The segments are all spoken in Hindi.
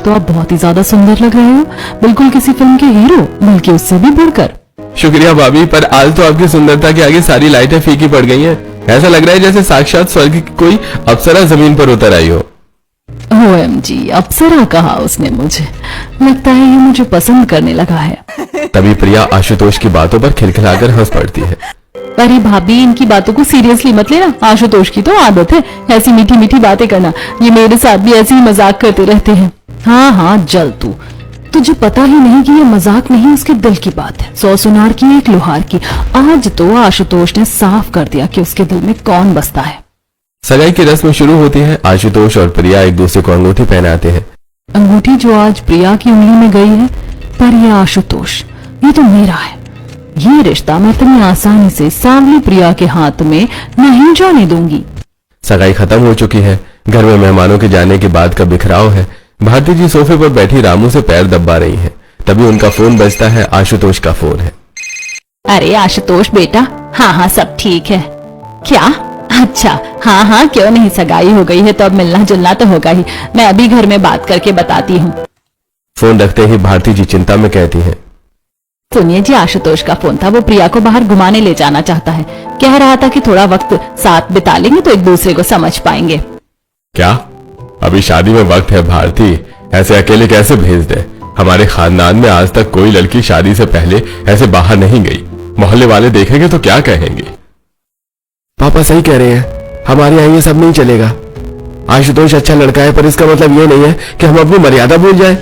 तो आप बहुत ही ज्यादा सुंदर लग रहे हो, बिल्कुल किसी फिल्म के हीरो, बल्कि उससे भी बढ़कर। शुक्रिया भाभी, पर आज तो आपकी सुंदरता के आगे सारी लाइटें फीकी पड़ गई हैं। ऐसा लग रहा है जैसे साक्षात स्वर्ग की कोई अप्सरा जमीन पर उतर आई हो। OMG, अप्सरा कहा उसने मुझे। लगता है ये मुझे पसंद करने लगा है। तभी प्रिया आशुतोष की बातों पर खिलखिलाकर हंस पड़ती है। अरे भाभी, इनकी बातों को सीरियसली मत लेना। आशुतोष की तो आदत है ऐसी मीठी मीठी बातें करना। ये मेरे साथ भी ऐसे ही मजाक करते रहते हैं। हाँ हाँ, जल तुझे पता ही नहीं कि ये मजाक नहीं, उसके दिल की बात है। 100 सुनार की, 1 लोहार की। आज तो आशुतोष ने साफ कर दिया कि उसके दिल में कौन बसता है। सगाई की रस्म शुरू होती है। आशुतोष और प्रिया एक दूसरे को अंगूठी पहनाते हैं। अंगूठी जो आज प्रिया की उंगली में गई है, पर यह आशुतोष, ये तो मेरा है। ये रिश्ता मैं इतनी आसानी से सांवली प्रिया के हाथ में नहीं जाने दूंगी। सगाई खत्म हो चुकी है। घर में मेहमानों के जाने के बाद का बिखराव है। भारती जी सोफे पर बैठी रामू से पैर दबा रही हैं। तभी उनका फोन बजता है। आशुतोष का फोन है। अरे आशुतोष बेटा, हाँ हाँ सब ठीक है। क्या? अच्छा, हाँ हाँ क्यों नहीं, सगाई हो गई है तो अब मिलना जुलना तो होगा ही। मैं अभी घर में बात करके बताती हूँ। फोन रखते ही भारती जी चिंता में कहती हैं, सुनिए जी, आशुतोष का फोन था। वो प्रिया को बाहर घुमाने ले जाना चाहता है। कह रहा था कि थोड़ा वक्त साथ बिता लेंगे तो एक दूसरे को समझ पाएंगे। क्या अभी शादी में वक्त है भारती? ऐसे अकेले कैसे भेज दे? हमारे खानदान में आज तक कोई लड़की शादी से पहले ऐसे बाहर नहीं गई। मोहल्ले वाले देखेंगे तो क्या कहेंगे? पापा सही कह रहे हैं, हमारे यहाँ ये सब नहीं चलेगा। आशुतोष अच्छा लड़का है, पर इसका मतलब ये नहीं है कि हम अपनी मर्यादा भूल जाए।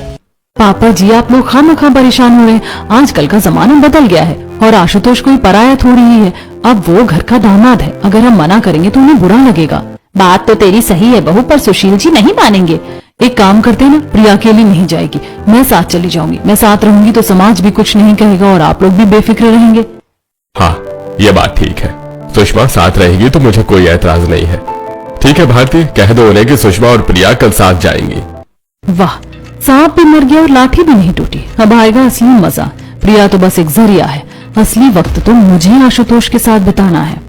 पापा जी, आप लोग खामखा परेशान हो रहे हैं। आजकल का जमाना बदल गया है और आशुतोष कोई पराया थोड़ी ही है। अब वो घर का दामाद है। अगर हम मना करेंगे तो उन्हें बुरा लगेगा। बात तो तेरी सही है बहू, पर सुशील जी नहीं मानेंगे। एक काम करते हैं ना, प्रिया अकेली नहीं जाएगी, मैं साथ चली जाऊंगी। मैं साथ रहूंगी तो समाज भी कुछ नहीं कहेगा और आप लोग भी बेफिक्र रहेंगे। हाँ, ये बात ठीक है। सुषमा साथ रहेगी तो मुझे कोई ऐतराज नहीं है। ठीक है भारती, कह दो उन्हें कि सुषमा और प्रिया कल साथ जाएंगी। वाह, सांप भी मर गया और लाठी भी नहीं टूटी। अब आएगा असली मजा। प्रिया तो बस एक जरिया है, असली वक्त तो मुझे आशुतोष के साथ बिताना है।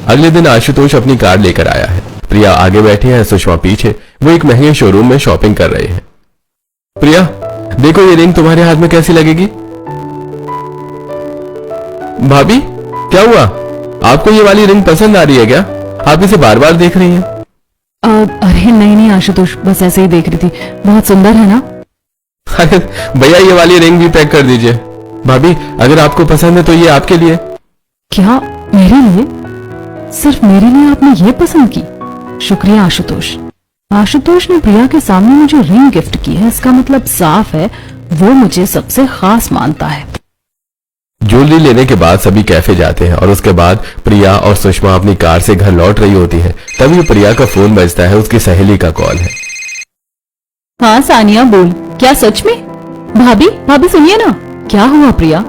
अगले दिन आशुतोष अपनी कार लेकर आया है। प्रिया आगे बैठी है, सुषमा पीछे। वो एक महंगे शोरूम में शॉपिंग कर रहे हैं। प्रिया देखो, ये रिंग तुम्हारे हाथ में कैसी लगेगी? भाभी क्या हुआ? आपको ये वाली रिंग पसंद आ रही है क्या? आप इसे बार बार देख रही हैं। अरे नहीं आशुतोष, बस ऐसे ही देख रही थी। बहुत सुंदर है ना? अरे भैया, ये वाली रिंग भी पैक कर दीजिए। भाभी अगर आपको पसंद है तो ये आपके लिए। क्या मेरे लिए? सिर्फ मेरे लिए आपने ये पसंद की? शुक्रिया आशुतोष। आशुतोष ने प्रिया के सामने मुझे रिंग गिफ्ट की है, इसका मतलब साफ है वो मुझे सबसे खास मानता है। ज्वेलरी लेने के बाद सभी कैफे जाते हैं और उसके बाद प्रिया और सुषमा अपनी कार से घर लौट रही होती है। तभी प्रिया का फोन बजता है। उसकी सहेली का कॉल है। हाँ सानिया बोल। क्या सच में? भाभी सुनिए ना। क्या हुआ प्रिया?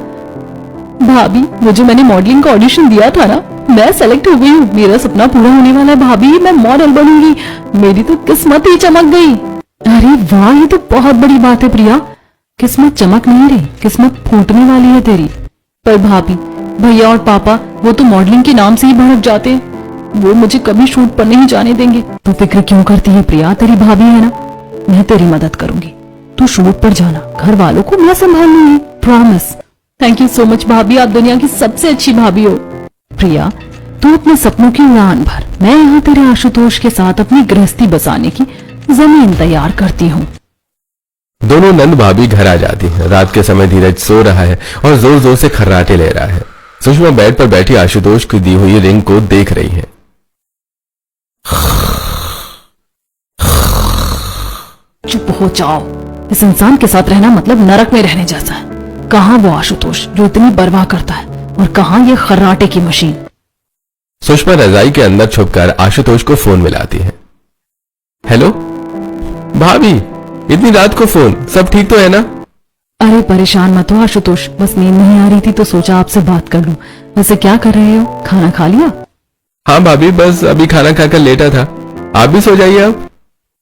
भाभी, वो जो मैंने मॉडलिंग का ऑडिशन दिया था ना, मैं सेलेक्ट हो गई हूँ। मेरा सपना पूरा होने वाला है भाभी, मैं मॉडल बनूंगी। मेरी तो किस्मत ही चमक गई। अरे वाह, ये तो बहुत बड़ी बात है प्रिया। किस्मत चमक नहीं रही, किस्मत फूटने वाली है तेरी। पर भाभी, भैया और पापा वो तो मॉडलिंग के नाम से ही भड़क जाते हैं। वो मुझे कभी शूट पर नहीं जाने देंगे। तो फिक्र क्यों करती है प्रिया? तेरी भाभी है ना, मैं तेरी मदद करूंगी। तू शूट पर जाना, घर वालों को मैं संभाल लूंगी, promise. Thank you so much भाभी, आप दुनिया की सबसे अच्छी भाभी हो। प्रिया, तू अपने सपनों की उड़ान भर। मैं यहाँ तेरे आशुतोष के साथ अपनी गृहस्थी बसाने की जमीन तैयार करती हूँ। दोनों नंद भाभी घर आ जाती हैं। रात के समय धीरज सो रहा है और जोर जोर से खर्राटे ले रहा है। सुषमा बेड पर बैठी आशुतोष की दी हुई रिंग को देख रही है। चुप हो जाओ। इस इंसान के साथ रहना मतलब नरक में रहने जैसा है। कहाँ वो आशुतोष जो इतनी परवाह करता है, और कहाँ ये खर्राटे की मशीन। सुषमा रजाई के अंदर छुपकर आशुतोष को फोन मिलाती है। हेलो भाभी, इतनी रात को फोन, सब ठीक तो है ना? अरे परेशान मत हो आशुतोष, बस नींद नहीं आ रही थी तो सोचा आपसे बात कर लूं। वैसे क्या कर रहे हो? खाना खा लिया? हाँ भाभी, बस अभी खाना खाकर लेटा था। आप भी सो जाइए अब।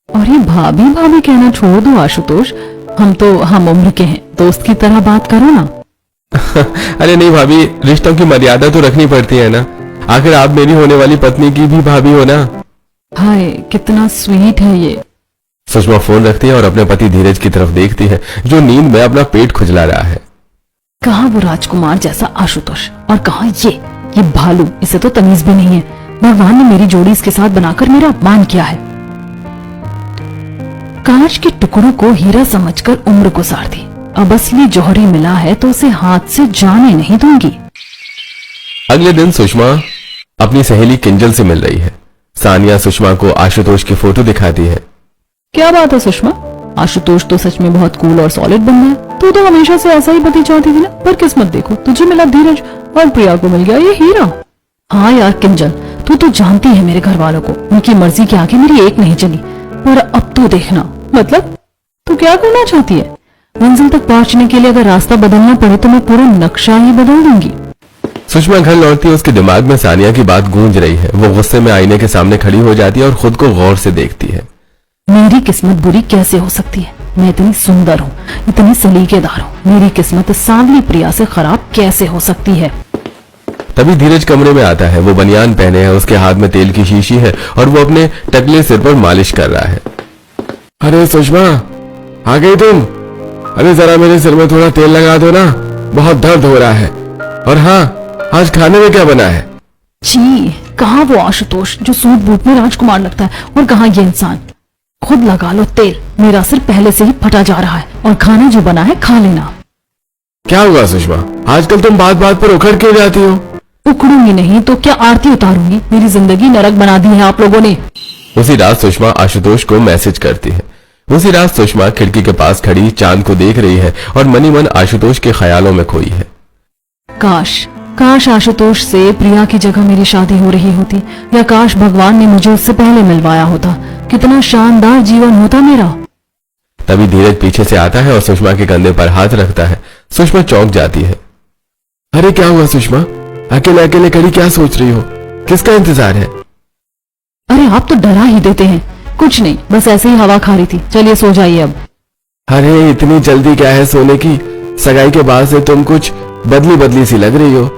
अरे भाभी कहना छोड़ दो आशुतोष, हम तो हम उम्र के हैं, दोस्त की तरह बात करो ना। अरे नहीं भाभी, रिश्तों की मर्यादा तो रखनी पड़ती है ना। आखिर आप मेरी होने वाली पत्नी की भी भाभी हो ना। हाय कितना स्वीट है ये। सुषमा फोन रखती है और अपने पति धीरज की तरफ देखती है, जो नींद में अपना पेट खुजला रहा है। कहाँ वो राजकुमार जैसा आशुतोष और कहाँ ये भालू, इसे तो तमीज भी नहीं है। भगवान ने मेरी जोड़ी इसके साथ बनाकर मेरा अपमान किया है। कांच के टुकड़ों को हीरा समझकर उम्र गुजार दी। अब असली जौहरी मिला है तो उसे हाथ से जाने नहीं दूंगी। अगले दिन सुषमा अपनी सहेली किंजल से मिल रही है। सानिया सुषमा को आशुतोष की फोटो दिखाती है। क्या बात है सुषमा, आशुतोष तो सच में बहुत कूल और सॉलिड बंदा है। तू तो हमेशा से ऐसा ही पति चाहती थी ना, पर किस्मत देखो, तुझे मिला धीरज और प्रिया को मिल गया ये हीरा। हाँ यार किंजल, तू तो जानती है मेरे घर वालों को, उनकी मर्जी के आगे मेरी एक नहीं चली। पर अब तो देखना, मतलब तू क्या करना चाहती है? मंजिल तक पहुंचने के लिए अगर रास्ता बदलना पड़े तो मैं पूरा नक्शा ही बदल दूंगी। सुषमा घर लौटती है, उसके दिमाग में सानिया की बात गूंज रही है। वो गुस्से में आईने के सामने खड़ी हो जाती है और खुद को गौर से देखती है। मेरी किस्मत बुरी कैसे हो सकती है? मैं इतनी सुंदर हूँ, इतनी सलीकेदार हूँ, मेरी किस्मत सांवली प्रिया से खराब कैसे हो सकती है? तभी धीरज कमरे में आता है। वो बनियान पहने है, उसके हाथ में तेल की शीशी है और वो अपने टकले सिर पर मालिश कर रहा है। अरे सुषमा, आ गई तुम? अरे जरा मेरे सिर में थोड़ा तेल लगा दो ना, बहुत दर्द हो रहा है। और हाँ, आज खाने में क्या बना है? जी, कहाँ वो आशुतोष जो सूट बूट में राजकुमार लगता है, और कहाँ ये इंसान। खुद लगा लो तेल, मेरा सिर पहले से ही फटा जा रहा है, और खाना जो बना है खा लेना। क्या हुआ सुषमा, आजकल तुम बात बात पर उखड़ क्यों जाती हो? उखड़ूंगी नहीं तो क्या आरती उतारूंगी? मेरी जिंदगी नरक बना दी है आप लोगों ने। उसी रात सुषमा आशुतोष को मैसेज करती है। उसी रात सुषमा खिड़की के पास खड़ी चांद को देख रही है और मनी मन आशुतोष के ख्यालों में खोई है। काश काश आशुतोष से प्रिया की जगह मेरी शादी हो रही होती, या काश भगवान ने मुझे उससे पहले मिलवाया होता। कितना शानदार जीवन होता मेरा। तभी धीरज पीछे से आता है और सुषमा के कंधे पर हाथ रखता है। सुषमा चौंक जाती है। अरे क्या हुआ सुषमा, अकेले अकेले खड़ी क्या सोच रही हो? किसका इंतजार है? अरे आप तो डरा ही देते हैं। कुछ नहीं, बस ऐसे ही हवा खा रही थी। चलिए सो जाइए अब। अरे इतनी जल्दी क्या है सोने की? सगाई के बाद से तुम कुछ बदली बदली सी लग रही हो।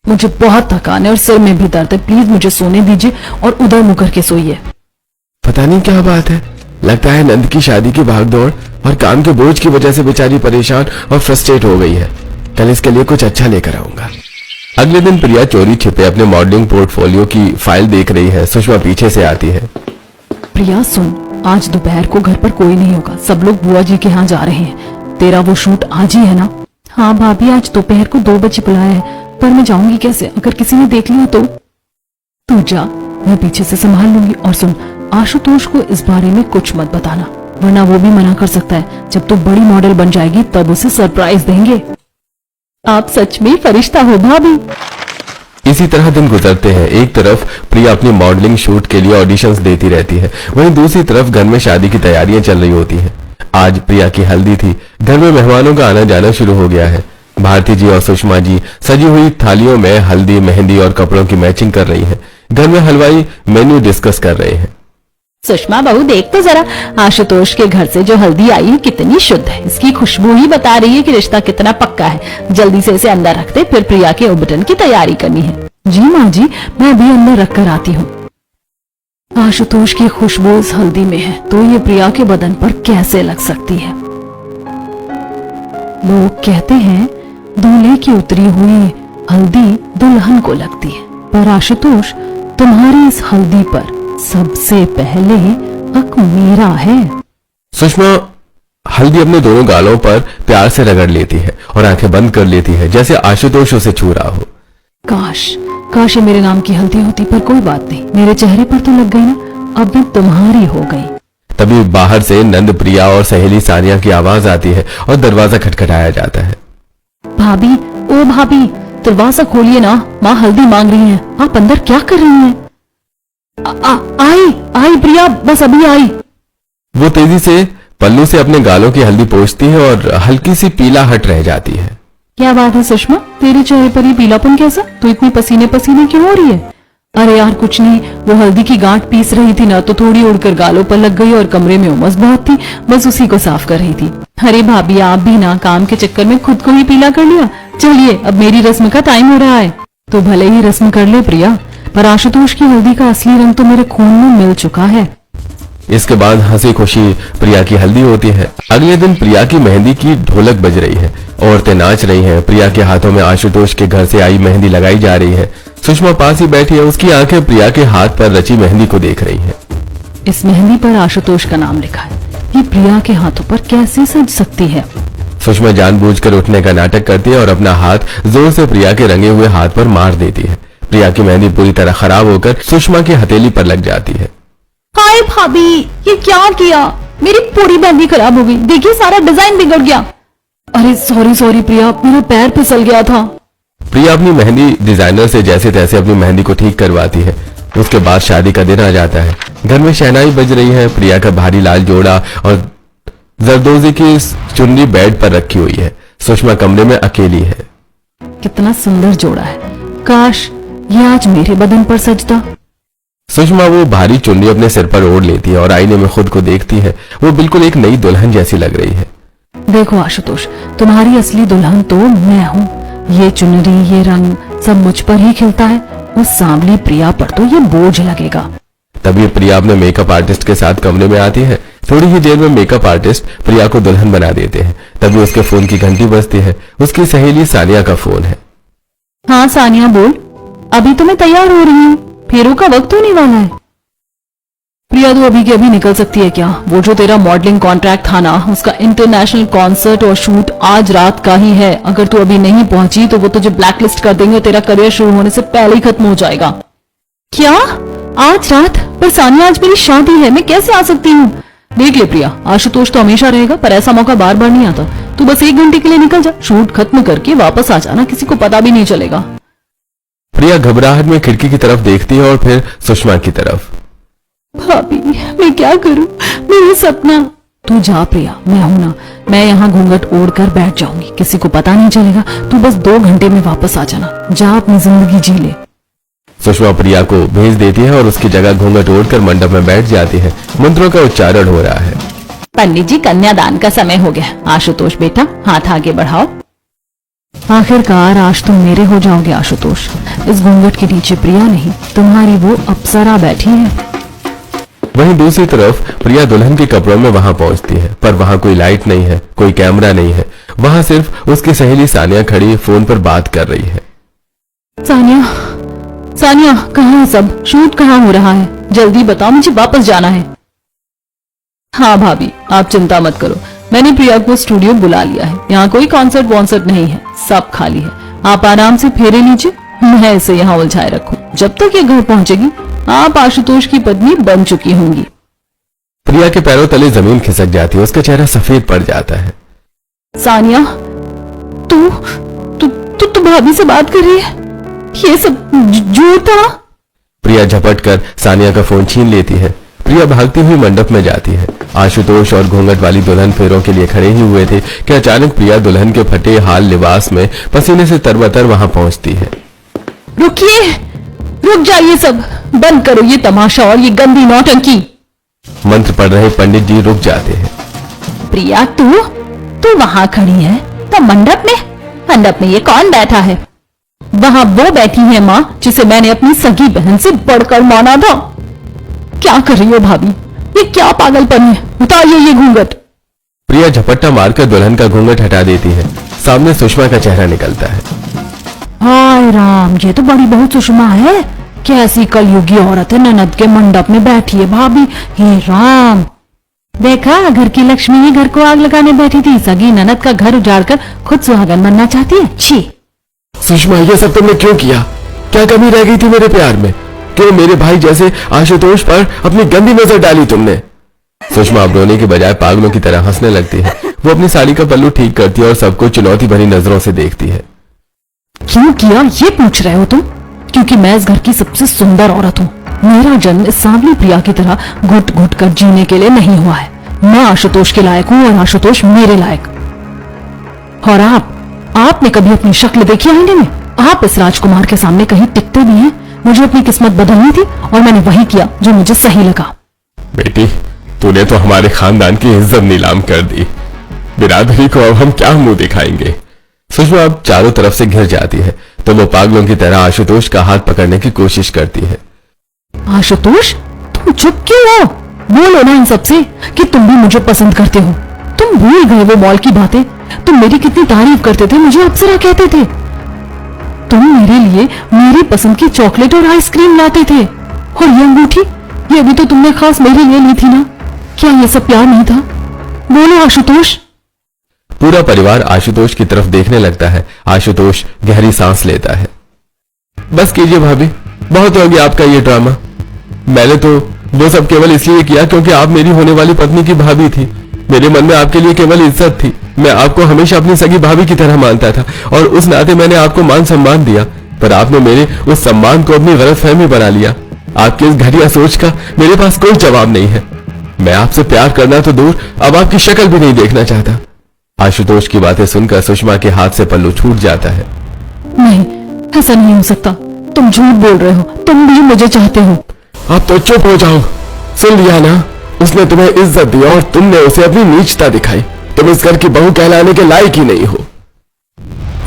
मुझे बहुत थकान है और सिर में भी दर्द है, प्लीज मुझे सोने दीजिए और उधर मुकर के सोइए। पता नहीं क्या बात है, लगता है नंद की शादी की भागदौड़ और काम के बोझ की वजह से बेचारी परेशान और फ्रस्ट्रेट हो गई है। कल इसके लिए कुछ अच्छा लेकर आऊंगा। अगले दिन प्रिया चोरी छिपे अपने मॉडलिंग पोर्टफोलियो की फाइल देख रही है। सुषमा पीछे से आती है। प्रिया सुन, आज दोपहर को घर पर कोई नहीं होगा, सब लोग बुआ जी के यहाँ जा रहे हैं। तेरा वो शूट आज ही है ना? हाँ भाभी, आज दोपहर को 2 बजे बुलाया है, पर मैं जाऊंगी कैसे? अगर किसी ने देख लिया तो? तू जा, मैं पीछे से संभाल लूंगी। और सुन, आशुतोष को इस बारे में कुछ मत बताना, वरना वो भी मना कर सकता है। जब तू बड़ी मॉडल बन जाएगी तब उसे सरप्राइज देंगे। आप सच में फरिश्ता हो भाभी। इसी तरह दिन गुजरते हैं। एक तरफ प्रिया अपनी मॉडलिंग शूट के लिए ऑडिशंस देती रहती है, वहीं दूसरी तरफ घर में शादी की तैयारियां चल रही होती हैं। आज प्रिया की हल्दी थी। घर में मेहमानों का आना जाना शुरू हो गया है। भारती जी और सुषमा जी सजी हुई थालियों में हल्दी, मेहंदी और कपड़ों की मैचिंग कर रही हैं। घर में हलवाई मेन्यू डिस्कस कर रहे हैं। सुषमा बहू देख तो जरा, आशुतोष के घर से जो हल्दी आई है कितनी शुद्ध है। इसकी खुशबू ही बता रही है कि रिश्ता कितना पक्का है। जल्दी से इसे अंदर रखते, फिर प्रिया के उबटन की तैयारी करनी है। जी माँ जी, मैं अभी अंदर रख कर आती हूँ। आशुतोष की खुशबू इस हल्दी में है तो ये प्रिया के बदन पर कैसे लग सकती है? लोग कहते हैं दूल्हे की उतरी हुई हल्दी दुल्हन को लगती है, पर आशुतोष तुम्हारी इस हल्दी पर सबसे पहले हक मेरा है। सुषमा हल्दी अपने दोनों गालों पर प्यार से रगड़ लेती है और आंखें बंद कर लेती है, जैसे आशुतोष उसे छू रहा हो। काश काश ये मेरे नाम की हल्दी होती, पर कोई बात नहीं, मेरे चेहरे पर तो लग गई ना, अब मैं तुम्हारी हो गई। तभी बाहर से नंद, प्रिया और सहेली सानिया की आवाज आती है और दरवाजा खटखटाया जाता है। भाभी, ओ भाभी, दरवाजा खोलिए ना, माँ हल्दी मांग रही हैं। आप अंदर क्या कर रही हैं? आई प्रिया, बस अभी आई। वो तेजी से पल्लू से अपने गालों की हल्दी पोंछती है और हल्की सी पीलाहट रह जाती है। क्या बात है सुषमा, तेरे चेहरे पर ये पीलापन कैसा? तू इतनी पसीने पसीने क्यों हो रही है? अरे यार कुछ नहीं, वो हल्दी की गांठ पीस रही थी ना, तो थोड़ी उड़कर गालों पर लग गई और कमरे में उमस बहुत थी, बस उसी को साफ कर रही थी। अरे भाभी, आप भी ना काम के चक्कर में खुद को ही पीला कर लिया। चलिए, अब मेरी रस्म का टाइम हो रहा है। तो भले ही रस्म कर ले प्रिया, पर आशुतोष की हल्दी का असली रंग तो मेरे खून में मिल चुका है। इसके बाद हंसी खुशी प्रिया की हल्दी होती है। अगले दिन प्रिया की मेहंदी की ढोलक बज रही है, औरतें नाच रही हैं। प्रिया के हाथों में आशुतोष के घर से आई मेहंदी लगाई जा रही है। सुषमा पास ही बैठी है, उसकी आंखें प्रिया के हाथ पर रची मेहंदी को देख रही हैं। इस मेहंदी पर आशुतोष का नाम लिखा है, ये प्रिया के हाथों पर कैसे सज सकती है? सुषमा जानबूझकर उठने का नाटक करती है और अपना हाथ जोर से प्रिया के रंगे हुए हाथ पर मार देती है। प्रिया की मेहंदी पूरी तरह खराब होकर सुषमा की हथेली पर लग जाती है। हाय भाभी, ये क्या किया? मेरी पूरी मेहंदी खराब हो गई, देखिए सारा डिजाइन बिगड़ गया। अरे सॉरी प्रिया, मेरा पैर फिसल गया था। प्रिया अपनी मेहंदी डिजाइनर से जैसे तैसे अपनी मेहंदी को ठीक करवाती है। उसके बाद शादी का दिन आ जाता है। घर में शहनाई बज रही है। प्रिया का भारी लाल जोड़ा और जरदोजी की चुन्नी बेड पर रखी हुई है। सुषमा कमरे में अकेली है। कितना सुंदर जोड़ा है, काश ये आज मेरे बदन पर सजता। सुषमा वो भारी चुन्नी अपने सिर पर ओढ़ लेती है और आईने में खुद को देखती है। वो बिल्कुल एक नई दुल्हन जैसी लग रही है। देखो आशुतोष, तुम्हारी असली दुल्हन तो मैं हूँ। ये चुनरी, ये रंग सब मुझ पर ही खिलता है। उस सांवली प्रिया पर तो ये बोझ लगेगा। तभी प्रिया अपने मेकअप आर्टिस्ट के साथ कमरे में आती है। थोड़ी ही देर में मेकअप आर्टिस्ट प्रिया को दुल्हन बना देते हैं। तभी उसके फोन की घंटी बजती है। उसकी सहेली सानिया का फोन है। हाँ सानिया बोल, अभी तो मैं तैयार हो रही हूँ, फेरों का वक्त होने वाला है। प्रिया तो अभी के अभी निकल सकती है क्या? वो जो तेरा मॉडलिंग कॉन्ट्रैक्ट था ना, उसका इंटरनेशनल कॉन्सर्ट और शूट आज रात का ही है। अगर तू अभी नहीं पहुंची तो वो तुझे ब्लैकलिस्ट कर देंगे और तेरा करियर शुरू होने से पहले ही खत्म हो जाएगा। क्या? आज रात? पर सानिया आज मेरी शादी है, मैं कैसे आ सकती हूँ? देख ले प्रिया, आशुतोष तो हमेशा रहेगा, पर ऐसा मौका बार बार नहीं आता। तू बस 1 घंटे के लिए निकल जा, शूट खत्म करके वापस आ जाना, किसी को पता भी नहीं चलेगा। प्रिया घबराहट में खिड़की की तरफ देखती है और फिर सुषमा की तरफ। भाभी मैं क्या करूं, मेरा सपना। तू जा प्रिया, मैं हूं ना, मैं यहाँ घूंघट ओढ़ कर बैठ जाऊंगी, किसी को पता नहीं चलेगा। तू बस 2 घंटे में वापस आ जाना, जा अपनी जिंदगी जी ले। सुषमा प्रिया को भेज देती है और उसकी जगह घूंघट ओढ़कर मंडप में बैठ जाती है। मंत्रों का उच्चारण हो रहा है। पंडित जी, कन्यादान का समय हो गया। आशुतोष बेटा, हाथ आगे बढ़ाओ। आखिरकार आज तुम मेरे हो जाओगे आशुतोष। इस घूंघट के नीचे प्रिया नहीं, तुम्हारी वो अप्सरा बैठी है। वहीं दूसरी तरफ प्रिया दुल्हन के कपड़ों में वहां पहुंचती है, पर वहां कोई लाइट नहीं है, कोई कैमरा नहीं है। वहां सिर्फ उसकी सहेली सानिया खड़ी फोन पर बात कर रही है। सानिया, सानिया कहाँ है सब? शूट कहाँ हो रहा है? जल्दी बताओ, मुझे वापस जाना है। हाँ भाभी, आप चिंता मत करो, मैंने प्रिया को स्टूडियो बुला लिया है। यहाँ कोई कॉन्सर्ट वॉन्सर्ट नहीं है, सब खाली है। आप आराम से फेरे लीजिए, मैं इसे यहाँ उलझाए रखूं। जब तक ये घर पहुंचेगी आप आशुतोष की पत्नी बन चुकी होंगी। प्रिया के पैरों तले जमीन खिसक जाती है, उसका चेहरा सफेद पड़ जाता है। सानिया, तू भाभी से बात कर रही है? ये सब झूठ था? प्रिया झपट कर सानिया का फोन छीन लेती है। प्रिया भागती हुई मंडप में जाती है। आशुतोष और घूंघट वाली दुल्हन फेरों के लिए खड़े ही हुए थे कि अचानक प्रिया दुल्हन के फटे हाल लिबास में पसीने से तरबतर वहां पहुंचती है। रुकिए, रुक जाइए, सब बंद करो ये तमाशा और ये गंदी नौटंकी। मंत्र पढ़ रहे पंडित जी रुक जाते हैं। प्रिया, तू वहां खड़ी है तो मंडप में ये कौन बैठा है? वहां वो बैठी है माँ, जिसे मैंने अपनी सगी बहन से बढ़कर माना था। क्या कर रही हो भाभी? ये क्या पागलपन है? उतारिए ये घूंघट। प्रिया झपट्टा मारकर दुल्हन का घूंघट हटा देती है। सामने सुषमा का चेहरा निकलता है। हाय राम, ये तो बड़ी बहुत सुषमा है। कैसी कलयुगी औरत है, ननद के मंडप में बैठी है भाभी। हे राम, देखा, घर की लक्ष्मी ही घर को आग लगाने बैठी थी। सगी ननद का घर उजाड़कर खुद सुहागन बनना चाहती है। छी सुषमा, ये सब तुमने क्यों किया? क्या कमी रह गई थी मेरे प्यार में? क्यों मेरे भाई जैसे आशुतोष पर अपनी गंदी नजर डाली तुमने? सुषमा अब रोने के बजाय पागलों की तरह हंसने लगती है। वो अपनी साड़ी का पल्लू ठीक करती है और सबको चुनौती भरी नजरों से देखती है। क्यों किया ये पूछ रहे हो तुम? क्योंकि मैं इस घर की सबसे सुंदर औरत हूँ। मेरा जन्म इस सांवली प्रिया की तरह घुट घुट कर जीने के लिए नहीं हुआ है। मैं आशुतोष के लायक हूँ और आशुतोष मेरे लायक। और आपने कभी अपनी शक्ल देखी आईने में? आप इस राजकुमार के सामने कहीं टिकते भी हैं? मुझे अपनी किस्मत बदलनी थी और मैंने वही किया जो मुझे सही लगा। बेटी, तूने तो हमारे खानदान की इज्जत नीलाम कर दी। बिरादरी को अब हम क्या मुंह दिखाएंगे? सुषमा अब चारों तरफ से घिर जाती है तो वो पागलों की तरह आशुतोष का हाथ पकड़ने की कोशिश करती है। आशुतोष, तुम चुप क्यों हो? बोलो ना इन सबसे कि तुम भी मुझे पसंद करते हो। तुम भूल गए वो मॉल की बातें? तुम मेरी कितनी तारीफ करते थे, मुझे अप्सरा कहते थे। तुम मेरे लिए मेरी पसंद की चॉकलेट और आइसक्रीम लाते थे। और ये अंगूठी, ये भी तो तुमने खास मेरे लिए ली थी ना। क्या ये सब प्यार नहीं था? बोलो आशुतोष। पूरा परिवार आशुतोष की तरफ देखने लगता है। आशुतोष गहरी सांस लेता है। बस कीजिए भाभी, बहुत हो गया आपका ये ड्रामा। मैंने तो वो सब केवल इसलिए किया क्योंकि आप मेरी होने वाली पत्नी की भाभी थी। मेरे मन में आपके लिए केवल इज्जत थी। मैं आपको हमेशा अपनी सगी भाभी की तरह मानता था और उस नाते मैंने आपको मान सम्मान दिया, पर आपने मेरे उस सम्मान को अपनी गलतफहमी बना लिया। आपकी इस घटिया सोच का मेरे पास कोई जवाब नहीं है। मैं आपसे प्यार करना तो दूर, अब आपकी शक्ल भी नहीं देखना चाहता। आशुतोष की बातें सुनकर सुषमा के हाथ से पल्लू छूट जाता है। नहीं, ऐसा नहीं हो सकता। तुम झूठ बोल रहे हो। तुम भी मुझे चाहते हो। अब तो चुप हो जाओ। सुन लिया ना, उसने तुम्हें इज्जत दी और तुमने उसे अपनी नीचता दिखाई। तुम इस घर की बहू कहलाने के लायक ही नहीं हो।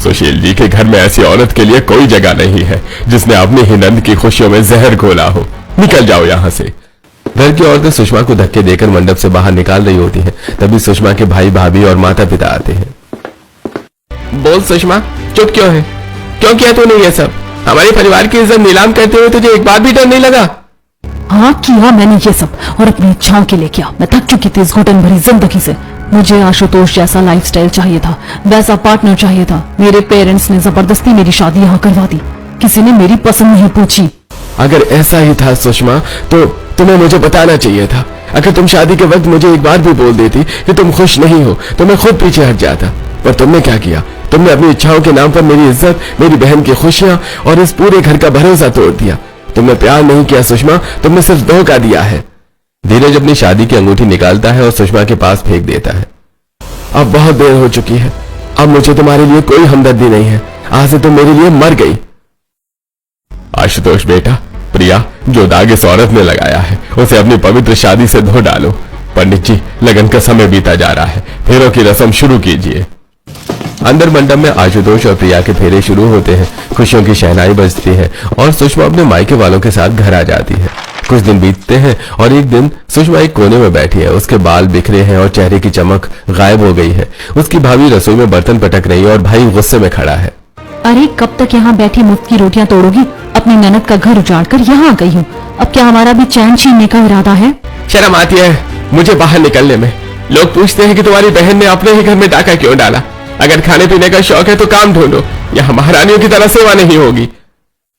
सुशील जी के घर में ऐसी औरत के लिए कोई जगह नहीं है जिसने अपनी ही नंद की खुशियों में जहर घोला हो। निकल जाओ यहां से। घर की औरतें सुषमा को धक्के देकर मंडप से बाहर निकाल रही होती हैं। तभी सुषमा के भाई भाभी और माता पिता आते हैं। बोल सुषमा, चुप क्यों है? क्यों किया तूने ये सब? हमारे परिवार की इज्जत नीलाम करते हुए तुझे एक बार भी डर नहीं लगा? हाँ किया मैंने ये सब, और अपनी इच्छाओं के लिए किया। मैं थक चुकी थी इस घुटन भरी जिंदगी से। मुझे आशुतोष जैसा लाइफस्टाइल चाहिए था, वैसा पार्टनर चाहिए था। मेरे पेरेंट्स ने जबरदस्ती मेरी शादी यहाँ करवा दी। किसी ने मेरी पसंद नहीं पूछी। अगर ऐसा ही था सुषमा, तो तुम्हें मुझे बताना चाहिए था। अगर तुम शादी के वक्त मुझे एक बार भी बोल देती कि तुम खुश नहीं हो, तो मैं खुद पीछे हट जाता। पर तुमने क्या किया? तुमने अपनी इच्छाओं के नाम पर मेरी इज्जत, मेरी बहन की खुशियां और इस पूरे घर का भरोसा तोड़ दिया। तुमने प्यार नहीं किया सुषमा, तुमने सिर्फ धोखा दिया है। धीरज अपनी शादी की अंगूठी निकालता है और सुषमा के पास फेंक देता है। अब बहुत देर हो चुकी है। अब मुझे तुम्हारे लिए कोई हमदर्दी नहीं है। आज से तुम मेरे लिए मर गई। आशुतोष बेटा, प्रिया जो दाग इस औरत ने लगाया है उसे अपनी पवित्र शादी से धो डालो। पंडित जी, लगन का समय बीता जा रहा है, फेरों की रस्म शुरू कीजिए। अंदर मंडप में आशुतोष और प्रिया के फेरे शुरू होते हैं। खुशियों की शहनाई बजती है और सुषमा अपने मायके वालों के साथ घर आ जाती है। कुछ दिन बीतते हैं और एक दिन सुषमा एक कोने में बैठी है। उसके बाल बिखरे हैं और चेहरे की चमक गायब हो गई है। उसकी भाभी रसोई में बर्तन पटक रही है और भाई गुस्से में खड़ा है। अरे कब तक यहाँ बैठी मुफ्त की रोटियां तोड़ोगी? अपनी ननद का घर उजाड़ कर यहाँ आ गई हूँ। अब क्या हमारा भी चैन छीनने का इरादा है? शर्म आती है मुझे बाहर निकलने में। लोग पूछते हैं कि तुम्हारी बहन ने अपने ही घर में डाका क्यों डाला। अगर खाने पीने का शौक है तो काम ढूंढो, यहाँ महारानियों की तरह सेवा नहीं होगी।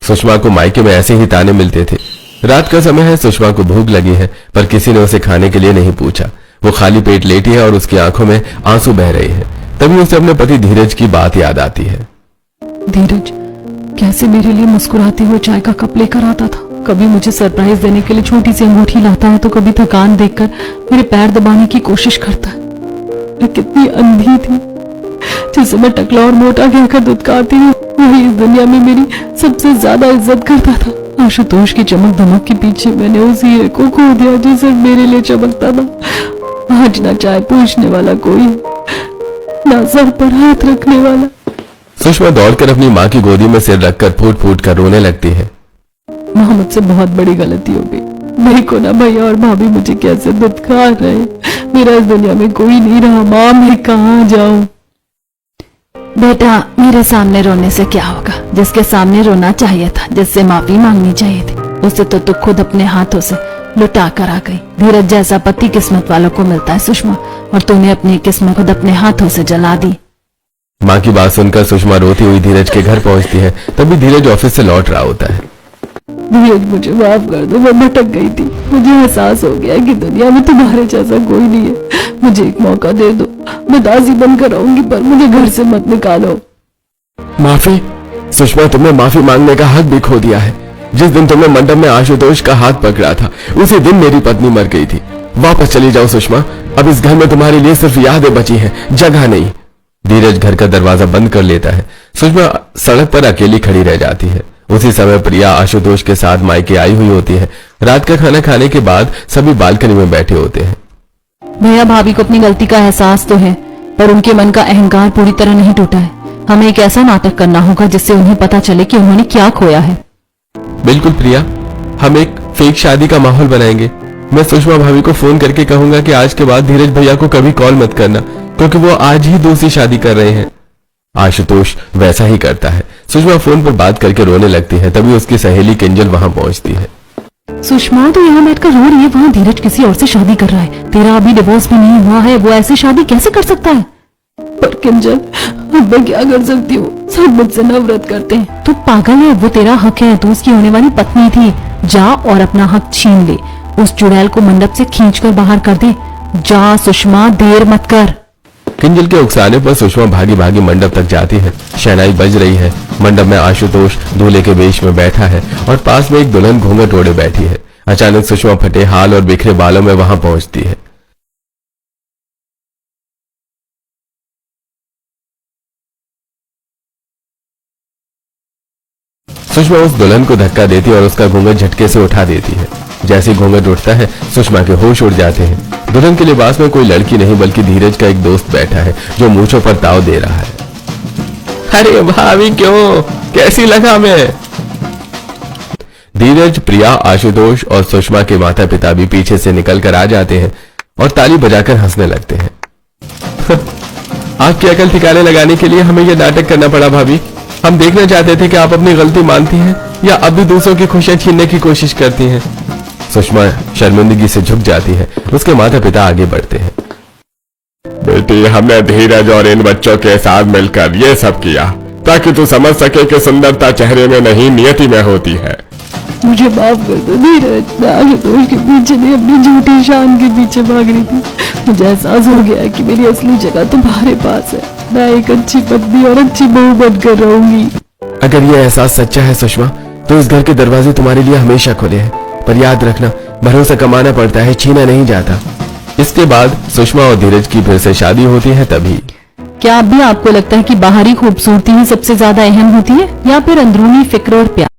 सुषमा को मायके में ऐसे ही ताने मिलते थे। रात का समय है, सुषमा को भूख लगी है, पर किसी ने उसे खाने के लिए नहीं पूछा। वो खाली पेट लेटी है और उसकी आंखों में आंसू बह रहे हैं। तभी उसे अपने पति धीरज की बात याद आती है। धीरज कैसे मेरे लिए मुस्कुराते हुए चाय का कप लेकर आता था। कभी मुझे सरप्राइज देने के लिए छोटी सी अंगूठी लाता है, तो कभी थकान देखकर मेरे पैर दबाने की कोशिश करता है। मैं कितनी अंधी थी, जिसे मैं टकला और मोटा कहकर दुत्कारती हूँ, वही इस दुनिया में मेरी सबसे ज्यादा इज्जत करता था। आशुतोष की चमक धमक के पीछे मैंने उस हीरे को खो दिया जो सिर्फ मेरे लिए चमकता था। आज ना चाय पूछने वाला कोई, ना सर पर हाथ रखने वाला। सुषमा दौड़कर अपनी माँ की गोदी में सिर रखकर फूट फूट कर रोने लगती है। माँ, मुझसे बहुत बड़ी गलती हो गई। मेरे को ना भैया और भाभी मुझे कैसे दुत्कार रहे। मेरा इस दुनिया में कोई नहीं रहा। माँ, मैं कहाँ जाऊं? बेटा, मेरे सामने रोने से क्या होगा? जिसके सामने रोना चाहिए था, जिससे माफी मांगनी चाहिए थी, उसे तो तू खुद अपने हाथों से लुटा कर आ गई। धीरज जैसा पति किस्मत वालों को मिलता है सुषमा, और तूने अपनी किस्मत खुद अपने हाथों से जला दी। माँ की बात सुनकर सुषमा रोती हुई धीरज के घर पहुंचती है। तभी धीरज ऑफिस से लौट रहा होता है। धीरज, मुझे माफ कर दो, मैं भटक गई थी। मुझे एहसास हो गया कि दुनिया में तुम्हारे जैसा कोई नहीं है। मुझे एक मौका दे दो, मैं दासी बनकर रहूंगी, पर मुझे घर से मत निकालो। माफी? सुषमा, तुमने माफी मांगने का हक भी खो दिया है। जिस दिन तुमने मंडप में आशुतोष का हाथ पकड़ा था, उसी दिन मेरी पत्नी मर गई थी। वापस चली जाओ सुषमा, अब इस घर में तुम्हारे लिए सिर्फ यादें बची हैं, जगह नहीं। धीरज घर का दरवाजा बंद कर लेता है। सुषमा सड़क पर अकेली खड़ी रह जाती है। उसी समय प्रिया आशुतोष के साथ मायके आई हुई होती है। रात का खाना खाने के बाद सभी बालकनी में बैठे होते हैं। भैया, भाभी को अपनी गलती का एहसास तो है, पर उनके मन का अहंकार पूरी तरह नहीं टूटा है। हमें एक ऐसा नाटक करना होगा जिससे उन्हें पता चले कि उन्होंने क्या खोया है। बिल्कुल प्रिया, हम एक फेक शादी का माहौल बनाएंगे। मैं सुषमा भाभी को फोन करके कहूंगा कि आज के बाद धीरज भैया को कभी कॉल मत करना, क्योंकि वो आज ही दूसरी शादी कर रहे हैं। आशुतोष वैसा ही करता है। सुषमा फोन पर बात करके रोने लगती है। तभी उसकी सहेली किंजल वहां पहुंचती है। सुषमा तो यहाँ बैठकर रो रही है, वहाँ धीरज किसी और से शादी कर रहा है। तेरा अभी डिवोर्स भी नहीं हुआ है, वो ऐसी शादी कैसे कर सकता है? पर किंजल, अब मैं क्या कर सकती हूँ? सब मुझसे नफरत करते हैं। तू पागल है, वो तेरा हक है, तू उसकी होने वाली पत्नी थी। जा और अपना हक छीन ले। उस चुड़ैल को मंडप से खींचकर बाहर कर दे। जा सुषमा, देर मत कर। किंजल के उकसाने पर सुषमा भागी भागी मंडप तक जाती है। शहनाई बज रही है। मंडप में आशुतोष दूल्हे के वेश में बैठा है और पास में एक दुल्हन घूंघट ओढ़े बैठी है। अचानक सुषमा फटे हाल और बिखरे बालों में वहां पहुंचती है। सुषमा उस दुल्हन को धक्का देती और उसका घूंघट झटके से उठा देती है। जैसे घूंघट उठता है, सुषमा के होश उड़ जाते हैं। दुल्हन के लिबास में कोई लड़की नहीं बल्कि धीरज का एक दोस्त बैठा है जो मूंछों पर ताव दे रहा है। अरे भाभी क्यों, कैसी लगा मैं? धीरज, प्रिया, आशुतोष और सुषमा के माता पिता भी पीछे से निकल कर आ जाते हैं और ताली बजाकर हंसने लगते हैं। आपकी अकल ठिकाने लगाने के लिए हमें यह नाटक करना पड़ा भाभी। हम देखना चाहते थे कि आप अपनी गलती मानती हैं या अब भी दूसरों की खुशियां छीनने की कोशिश करती हैं। सुषमा शर्मिंदगी से झुक जाती है। उसके माता पिता आगे बढ़ते हैं। बेटी, हमने धीरज और इन बच्चों के साथ मिलकर ये सब किया ताकि तू समझ सके कि सुंदरता चेहरे में नहीं, नियति में होती है। मुझे माफ कर दो धीरज, मैं आशुतोष के पीछे नहीं, अपनी झूठी शान के पीछे भाग रही थी। मुझे एहसास हो गया है कि मेरी असली जगह तुम्हारे पास है। मैं एक अच्छी पत्नी और अच्छी बहू बनकर रहूंगी। अगर ये एहसास सच्चा है सुषमा, तो इस घर के दरवाजे तुम्हारे लिए हमेशा खुले हैं। पर याद रखना, भरोसा कमाना पड़ता है, छीना नहीं जाता। इसके बाद सुषमा और धीरज की फिर से शादी होती है। तभी क्या अब भी आपको लगता है कि बाहरी खूबसूरती ही सबसे ज्यादा अहम होती है, या फिर अंदरूनी फिक्र और प्यार?